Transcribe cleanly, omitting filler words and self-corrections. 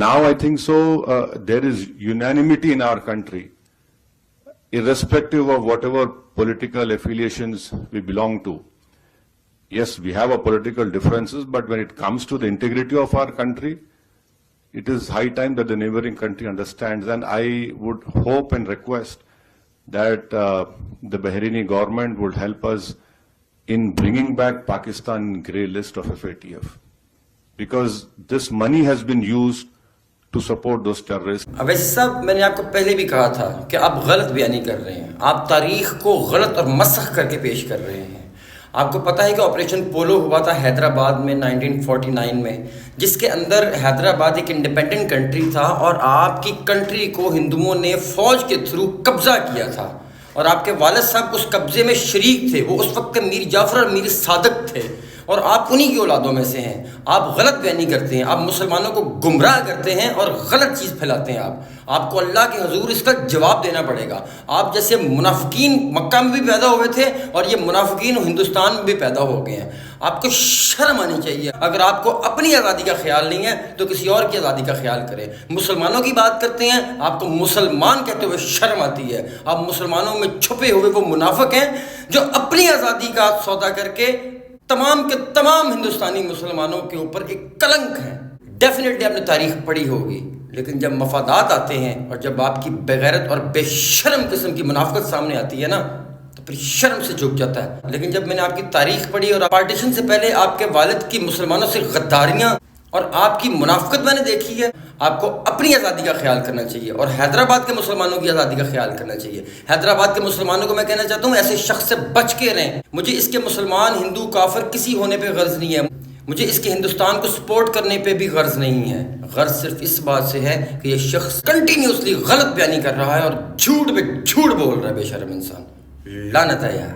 Now I think so there is unanimity in our country, irrespective of whatever political affiliations we belong to. Yes, we have our political differences, but when it comes to the integrity of our country, it is high time that the neighboring country understands. And I would hope and request that the Bahraini government would help us in bringing back Pakistan in grey list of FATF. Because this money has been used to support those terrorists. Owaisi साहब, मैंने आपको पहले भी कहा था कि आप गलत बयानी कर रहे हैं, आप तारीख को गलत और मसख करके पेश कर रहे हैं। आपको पता है कि ऑपरेशन पोलो हुआ था हैदराबाद में 1949 में, जिसके अंदर हैदराबाद एक इंडिपेंडेंट कंट्री था और आपकी कंट्री को हिंदुओं ने फौज के थ्रू कब्जा किया था और आपके वालिद साहब उस कब्जे में शरीक थे। वो उस वक्त मीर जाफर और मीर सादक थे और आप उन्हीं की औलादों में से हैं। आप गलत बयानी करते हैं, आप मुसलमानों को गुमराह करते हैं और गलत चीज़ फैलाते हैं। आपको अल्लाह के हुजूर इसका जवाब देना पड़ेगा। आप जैसे मुनाफिकीन मक्का में भी पैदा हुए थे और ये मुनाफिकीन हिंदुस्तान में भी पैदा हो गए हैं। आपको शर्म आनी चाहिए। अगर आपको अपनी आज़ादी का ख्याल नहीं है तो किसी और की आज़ादी का ख्याल करें। मुसलमानों की बात करते हैं, आपको मुसलमान कहते हुए शर्म आती है। आप मुसलमानों में छुपे हुए वो मुनाफिक हैं जो अपनी आज़ादी का सौदा करके तमाम के तमाम हिंदुस्तानी मुसलमानों के ऊपर एक कलंक है। डेफिनेटली आपने तारीख पढ़ी होगी, लेकिन जब मफादात आते हैं और जब आपकी बेगैरत और बेशर्म किस्म की मुनाफिकत सामने आती है ना, तो फिर शर्म से झुक जाता है। लेकिन जब मैंने आपकी तारीख पढ़ी और पार्टीशन से पहले आपके वालिद की मुसलमानों से गद्दारियाँ और आपकी मुनाफिकत मैंने देखी है, आपको अपनी आज़ादी का ख्याल करना चाहिए और हैदराबाद के मुसलमानों की आज़ादी का ख्याल करना चाहिए। हैदराबाद के मुसलमानों को मैं कहना चाहता हूँ, ऐसे शख्स से बच के रहें। मुझे इसके मुसलमान हिंदू काफिर किसी होने पे गर्ज नहीं है, मुझे इसके हिंदुस्तान को सपोर्ट करने पे भी गर्ज नहीं है। गर्ज सिर्फ इस बात से है कि ये शख्स कंटिन्यूसली गलत बयानी कर रहा है और झूठ पे झूठ बोल रहा है। बेशर्म इंसान, लानत है यार।